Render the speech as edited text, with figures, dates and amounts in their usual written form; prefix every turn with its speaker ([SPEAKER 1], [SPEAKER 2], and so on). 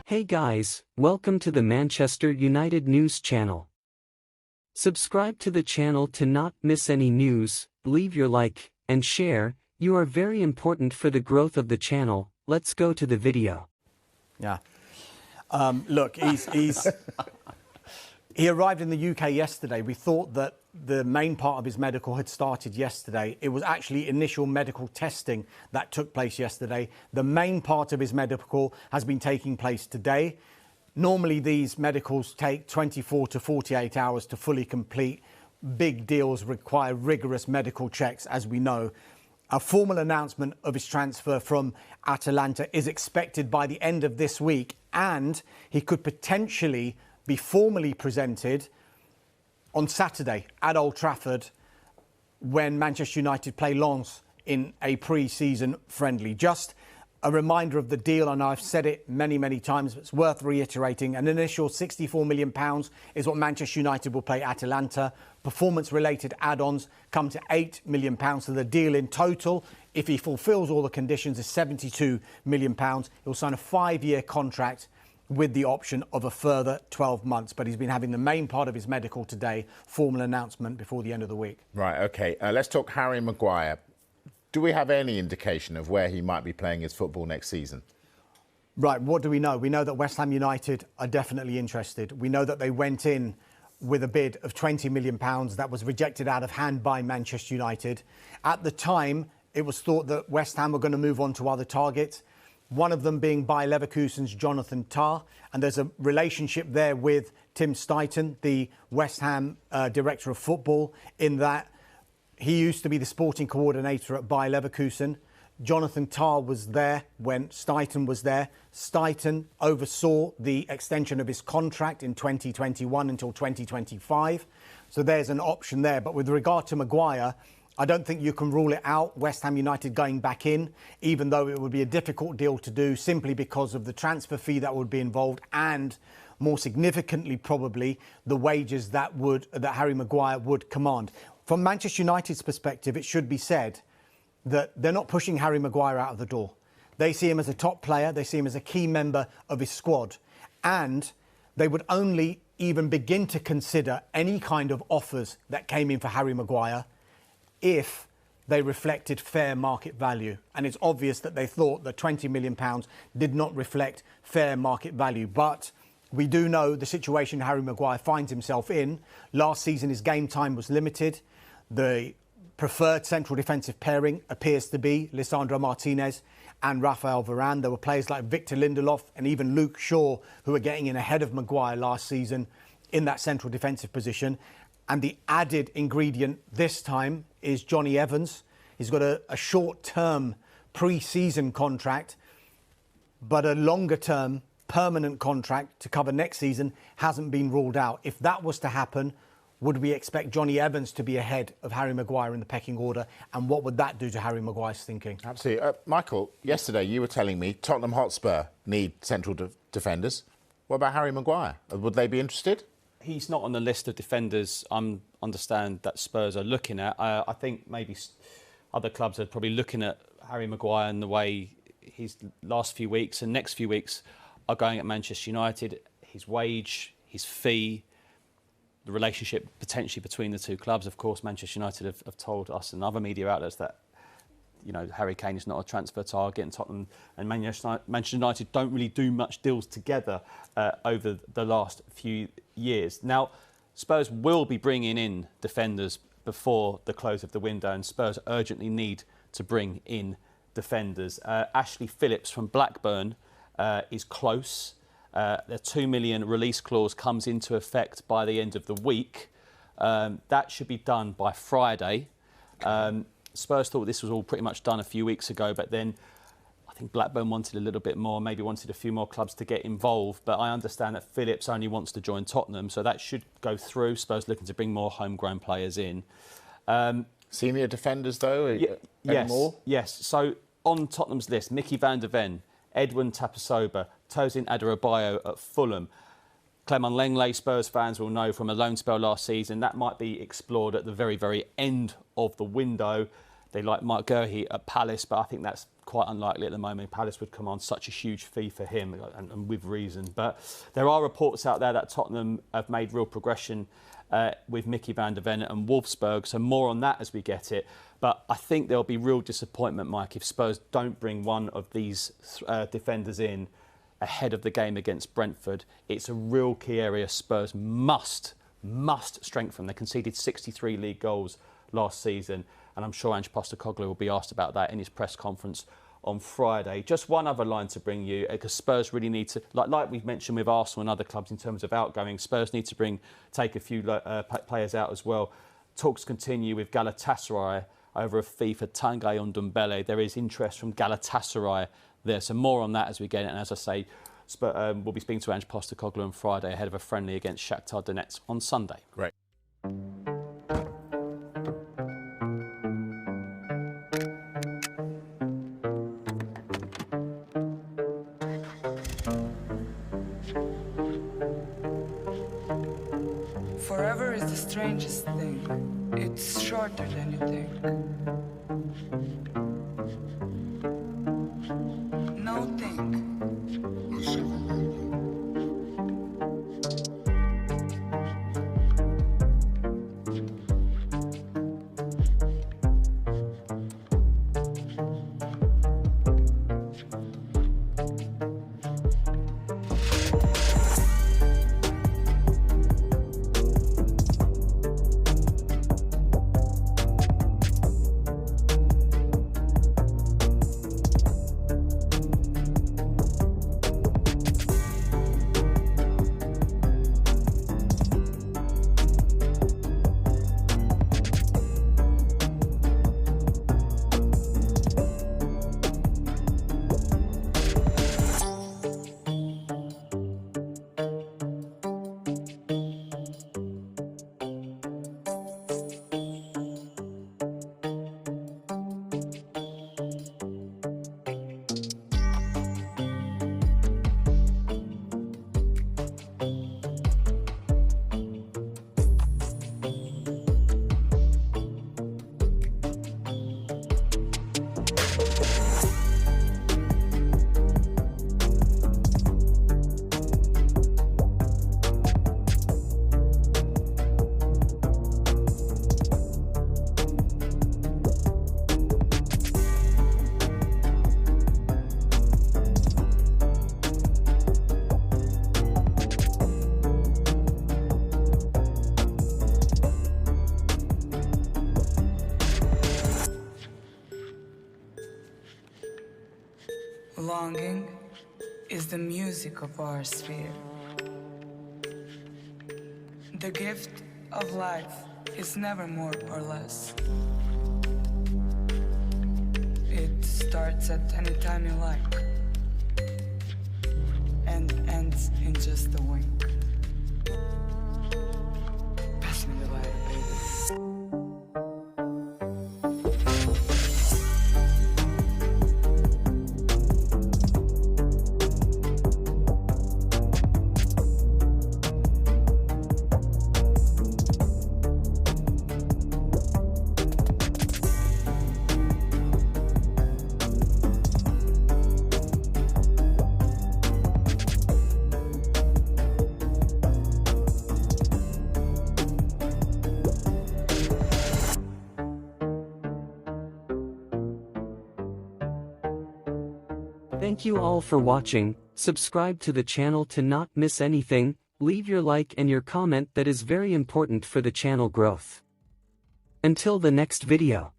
[SPEAKER 1] Hey guys, welcome to the Manchester United News channel. Subscribe to the channel to not miss any news, leave your like, and share, you are very important for the growth of the channel. Let's go to the video.
[SPEAKER 2] Yeah. Look, he arrived in the UK yesterday. We thought that the main part of his medical had started yesterday. It was actually initial medical testing that took place yesterday. The main part of his medical has been taking place today. Normally, these medicals take 24 to 48 hours to fully complete. Big deals require rigorous medical checks, as we know. A formal announcement of his transfer from Atalanta is expected by the end of this week, and he could potentially be formally presented on Saturday at Old Trafford when Manchester United play Lens in a pre-season friendly. Just a reminder of the deal, and I've said it many times, but it's worth reiterating. An initial £64 million is what Manchester United will pay Atalanta. Performance-related add-ons come to £8 million. So the deal in total, if he fulfills all the conditions, is £72 million. He'll sign a 5-year contract with the option of a further 12 months. But he's been having the main part of his medical today, formal announcement before the end of the week.
[SPEAKER 3] Right, OK. Let's talk Harry Maguire. Do we have any indication of where he might be playing his football next season?
[SPEAKER 2] Right, what do we know? We know that West Ham United are definitely interested. We know that they went in with a bid of £20 million that was rejected out of hand by Manchester United. At the time, it was thought that West Ham were going to move on to other targets, one of them being Bayer Leverkusen's Jonathan Tah. And there's a relationship there with Tim Stuyton, the West Ham director of football, in that he used to be the sporting coordinator at Bayer Leverkusen. Jonathan Tah was there when Stuyton was there. Stuyton oversaw the extension of his contract in 2021 until 2025. So there's an option there. But with regard to Maguire, I don't think you can rule it out, West Ham United going back in, even though it would be a difficult deal to do simply because of the transfer fee that would be involved and, more significantly probably, the wages that Harry Maguire would command. From Manchester United's perspective, it should be said that they're not pushing Harry Maguire out of the door. They see him as a top player. They see him as a key member of his squad. And they would only even begin to consider any kind of offers that came in for Harry Maguire if they reflected fair market value. And it's obvious that they thought that £20 million did not reflect fair market value. But we do know the situation Harry Maguire finds himself in. Last season, his game time was limited. The preferred central defensive pairing appears to be Lisandro Martinez and Rafael Varane. There were players like Victor Lindelof and even Luke Shaw who were getting in ahead of Maguire last season in that central defensive position. And the added ingredient this time is Johnny Evans. He's got a short-term pre-season contract, but a longer-term permanent contract to cover next season hasn't been ruled out. If that was to happen, would we expect Johnny Evans to be ahead of Harry Maguire in the pecking order? And what would that do to Harry Maguire's thinking?
[SPEAKER 3] Absolutely. Michael, yesterday you were telling me Tottenham Hotspur need central defenders. What about Harry Maguire? Would they be interested?
[SPEAKER 4] He's not on the list of defenders I understand that Spurs are looking at. I think maybe other clubs are probably looking at Harry Maguire and the way his last few weeks and next few weeks are going at Manchester United. His wage, his fee, the relationship potentially between the two clubs. Of course, Manchester United have told us and other media outlets that, you know, Harry Kane is not a transfer target, and Tottenham and Manchester United don't really do much deals together over the last few years. Now, Spurs will be bringing in defenders before the close of the window, and Spurs urgently need to bring in defenders. Ashley Phillips from Blackburn is close. The £2 million release clause comes into effect by the end of the week. That should be done by Friday. Spurs thought this was all pretty much done a few weeks ago, but then I think Blackburn wanted a little bit more, maybe wanted a few more clubs to get involved. But I understand that Phillips only wants to join Tottenham, so that should go through. Spurs looking to bring more homegrown players in.
[SPEAKER 3] Senior defenders, though?
[SPEAKER 4] Yes. So on Tottenham's list, Mickey van der Ven, Edwin Tapasoba, Tosin Adarabioyo at Fulham. Clement Lenglet, Spurs fans will know from a loan spell last season, that might be explored at the very end of the window. They like Maguire at Palace, but I think that's quite unlikely at the moment. Palace would command such a huge fee for him, and with reason. But there are reports out there that Tottenham have made real progression with Mickey van der Ven and Wolfsburg, so more on that as we get it. But I think there'll be real disappointment, Mike, if Spurs don't bring one of these defenders in ahead of the game against Brentford. It's a real key area Spurs must strengthen. They conceded 63 league goals last season, and I'm sure Ange Postecoglou will be asked about that in his press conference on Friday. Just one other line to bring you, because Spurs really need to, like we've mentioned with Arsenal and other clubs in terms of outgoing, Spurs need to take a few players out as well. Talks continue with Galatasaray over a fee for Tanguy Ndombele. There is interest from Galatasaray there, so more on that as we get it. And as I say, we'll be speaking to Ange Postecoglou on Friday ahead of a friendly against Shakhtar Donetsk on Sunday.
[SPEAKER 3] Great.
[SPEAKER 5] Forever is the strangest thing. It's shorter than you think. No think. Longing is the music of our sphere. The gift of life is never more or less. It starts at any time you like and ends in just a wink. Pass me the light, baby.
[SPEAKER 1] Thank you all for watching. Subscribe to the channel to not miss anything. Leave your like and your comment, that is very important for the channel growth. Until the next video.